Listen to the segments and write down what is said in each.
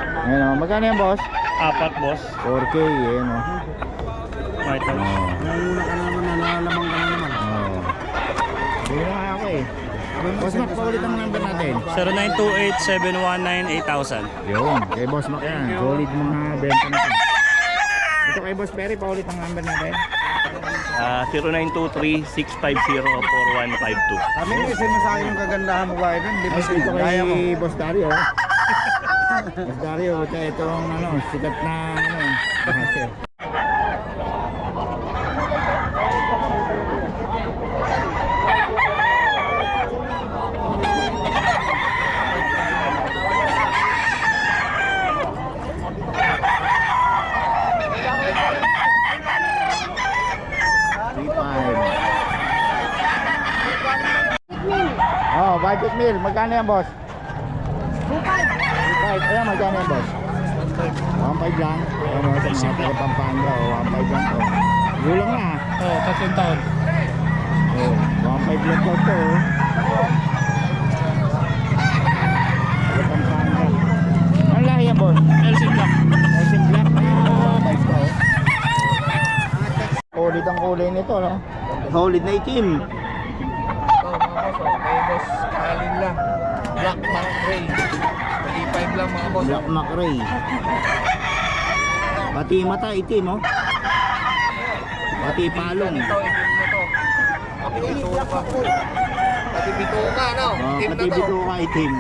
Ayan o, magkano yan boss? Apat, boss. 4K, ayan o. White house. Nanguna ka naman na nalalamang ka na naman. Oo. Hindi na nga ako eh. Boss Mac, paulit ang number natin. 0928-719-8000. Yun, kay Boss Mac yan. Solid mga benta natin. Ito kay Boss Perry, paulit ang number natin. 0923-650-4152. Sabi mo, isin mo sa akin yung kagandahan mo ba ito? Hindi ba Ay, ito kaya mo? kay Boss Dario. Boss Dario, itong ano, sikat na ano. Oh, budget meal. Magkano yan, boss? 2.5. Ayan, magkano yan, boss? 1.5 lang. Ano, sa mga taga Pampanga. Oh, 1.5 lang to. Gulang na. Oo, 3 taon. Oh, 1.5 lang daw to. Taga Pampanga. Ano lahi yan, boss? Elsin Black. Elsin Black. Ah, 5 to. Solid ang kulay nito, no? Solid na itim. Kay Boss Alin lang. Black Mac Ray. 35 lang mga boss. Black Macray. Pati mata itim, oh. Pati palong. Ito, itim na to. Pati bituka. Pati bituka, no? Oh, Itim na pati to. bituka itim.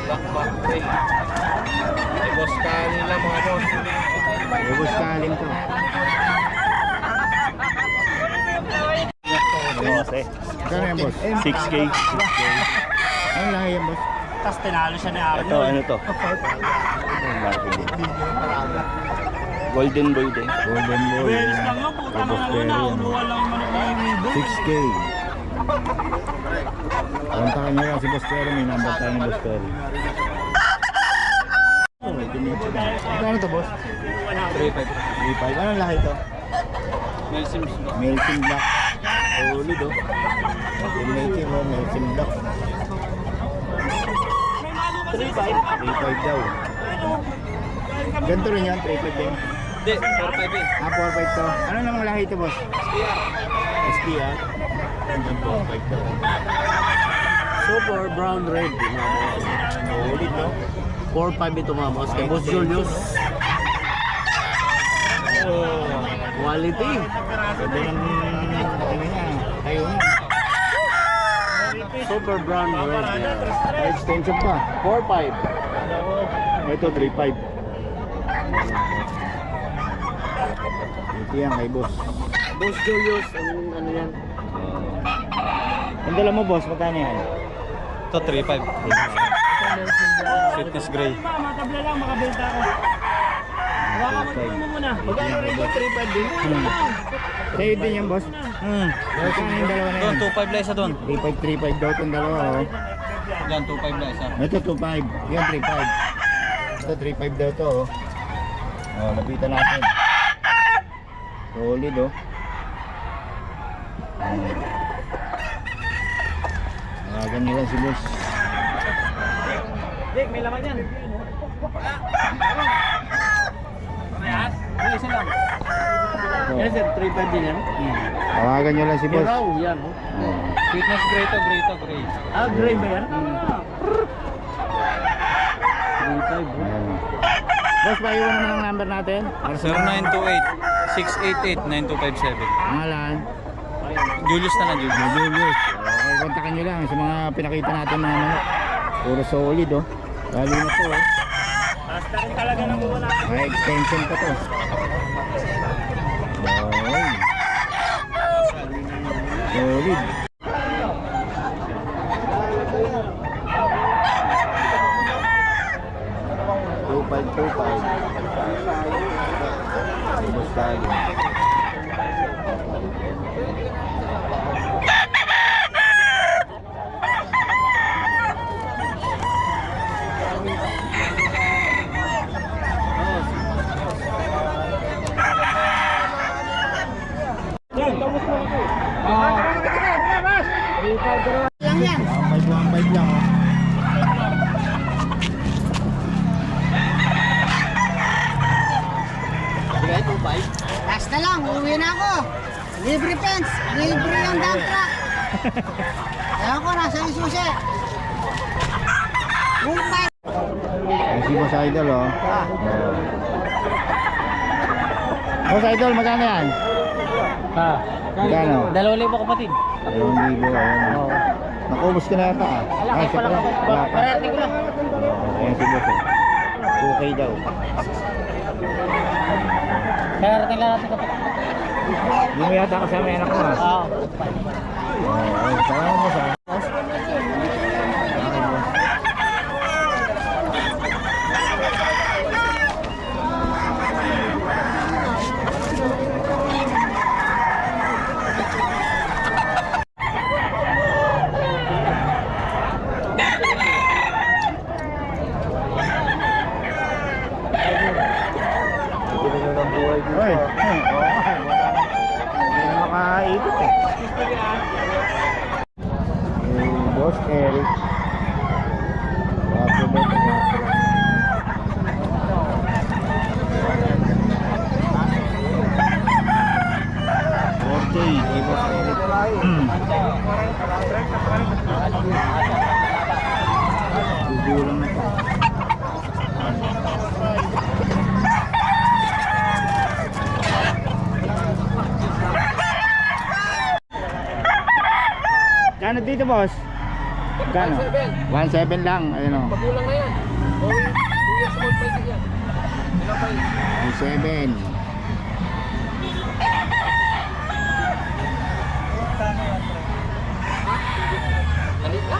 Black Mac Ray. Kay Boss Alin lang mga boss. Ubus kaling to. Boss eh. Kano yan, boss? 6K. Ano lang yan, boss? Tapos tinalo siya ni Arnold. Ito, ano to? Golden boy din. Golden boy. Beres lang nga, putang Ubus na Perry, na. ano? Unuwan lang yung manok ni Wibo. 6K. Kontakin nyo lang si Boss Perry. May number tayo ni Boss Perry. Ano to, boss? 3.5. 3.5. Anong lahi to? Nelson. Melting Black. Solid, oh. Eliminating, oh. Melting Black. 3.5 daw. Ganito rin yan, 3.5 din. Hindi, 4.5 eh. Ah, 4.5 to. Ano namang lahi ito, boss? SPR. 4.5 daw. Super brown red. Mga boss. Solid, no? 4-5 ito mga boss. Kay Boss Julius. Oh, Quality. ganda ng ano niya, tayo niya. Super brown red. May extension pa. 4-5. Ito, 3.5. Ito yan kay boss. Boss Julius. Ano yan? Ang dala mo, boss, magkano yan? Ito, 3.5. Sweetness gray. Matabla lang, makabenta ako. Hawakan mo muna. Magkano rin ito? 3-5 din? Sa'yo din yan, boss. Magkano yung dalawa na Doon, yan? 2.5 lang isa doon. 3.5 daw itong dalawa, oh. Yan, 2.5 lang isa. Ito, 2.5. Yan, 3.5. Ito, 3.5 daw to, oh. Oh, lapitan natin. Solid, oh. Ganyan lang si boss. Dick, may laman yan. Isa lang. Ito. Yes sir, 3-5 din yan. Tawagan nyo lang si boss. Hiraw, yan. Sweetness gray to, gray. Ah, gray ba yan? 3-5. Ayan. Boss, paiwan naman ang number natin. 0928-688-9257. Pangalan. Julius na lang, Julius. Julius. Okay, kontakin nyo lang sa mga pinakita natin mga manok. Puro solid, oh. Lalo na to, oh. Basta rin talaga nang wala. May extension pa to. Oy. Solid. Lang yan. 1.5 lang, oh. Libre fence, libre yung dump truck. Ewan ko, nasa yung susi. Bumpay. Ayan si Boss Idol, oh. Boss Idol, magkano yan? Ha? Magkano? 2,000 kapatid. 2,000, ayan. Oo. Nakuubos ka na yata, ah. Ay, siya pala. Wala pa. Parati ko lang. Ayan si Boss, oh. 2K daw. Parati lang natin kapatid. Hindi mo yata kasama yung anak mo, ah. Oo. Ayun, salamat mo sa. Hoy, hindi na makaikot eh. Boss Eric. Wapo ba ito? Okay, Boss Eric. Gugulang na ito. Kano dito, boss? Kano? 1.7 lang, ayun o. Magulang na yan. 2 years old pa yan. Ilang pa yun? 1.7. Galit ka?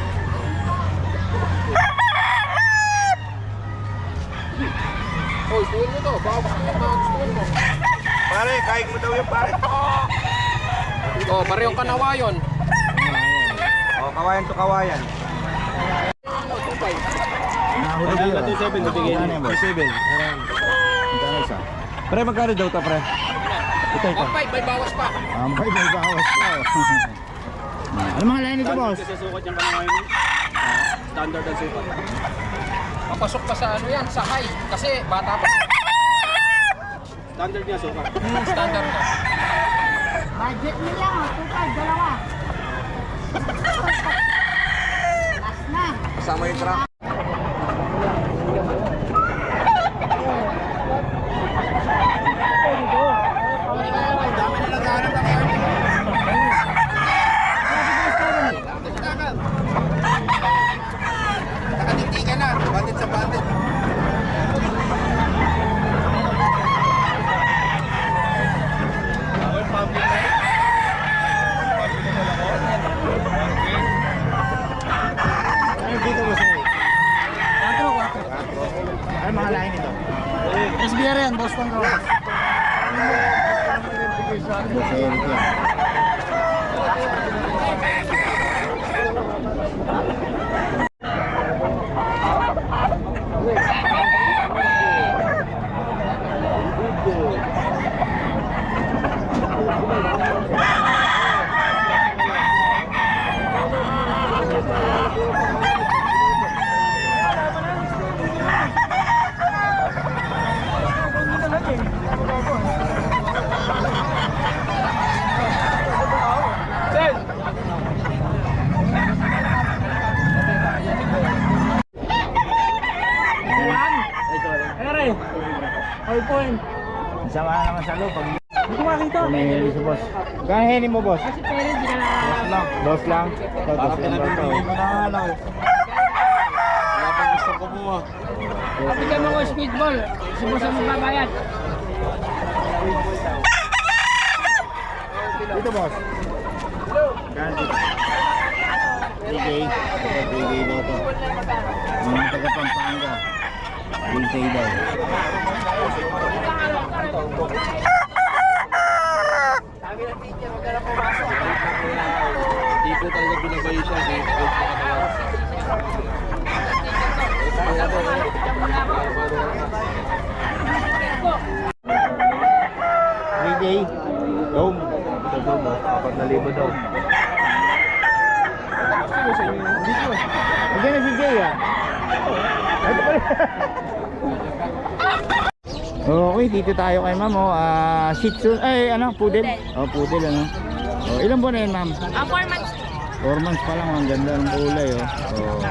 Hoy, tuwin mo to. Baka gusto mo. Pare, kain mo daw yung pare. Oh, parehong kanawayon. Oh, kawayan to kawayan. Nahulog yun, ah. 2.7 bibigay Magkano niyo. yan, boss? 2.7. Magkano isa? Pre, magkano daw to, pre? Ito. 1.5, may bawas pa. Ambay, may bawas pa. Ano mga lain nito, boss? Kasi sukat yung kanang standard ang sukat. Papasok pa sa ano yan, sa high. Kasi bata pa. Standard niya sukat. Standard na. Budget mo lang, 2,500, dalawa. Last na. Kasama yung truck. Nakatindigan na. Bandit sa bandit. Ano dito, boss Eric? Ano mga lain nito? SBR yan, Boston Road. Boss Eric yan. Sama naman sa loob. Hindi ko makita. May heli si boss. Gano'n heli mo, boss? Kasi pwede, hindi ka na... Boss lang. Ito, boss lang daw to. Wala pang gusto ko mo. Kapigyan mo ko speedball, si boss ang magbabayad. Dito, boss. Gano'n dito? 3K. Ito, 3K daw to. Mga taga Pampanga. 3K daw. Hindi ko talaga binabayo siya. Hindi ko Day. Dome. Ito dome, oh. 4,000 daw. Nandiyan na si Jay, ah. Ito pala. Okay, Okay, dito tayo kay ma'am. Shih Tzu, ay ano, poodle? Oh, poodle ano. Oh, ilan buwan na yun ma'am? 4 months. 4 months pa lang, ang ganda ng kulay oh. Oh.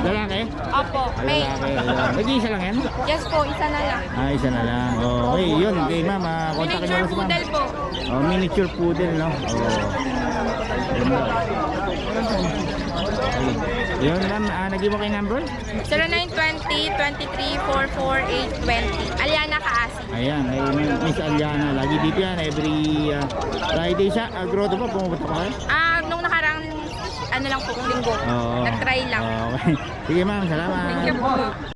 Lalaki? Opo. May. Lalaki, ayan. Nag-iisa lang yan? Yes po, isa na lang. Isa na lang. Oh, okay, yun. Okay ma'am, kontakin nyo Miniature lang si ma'am. poodle po. Oh, miniature poodle, no? Oh. Ganda. Okay. Yun ma'am, nag-give mo kayo number? 0920-23-44-820. Aliana Kaasi. Ayan, kay Miss Aliana. Lagi dito yan, every Friday siya. Grotto pa, pumupunta pa kayo? Nung nakarang ano lang po, linggo. Oo. Nag-try lang. Okay. Sige ma'am, salamat. Thank you po.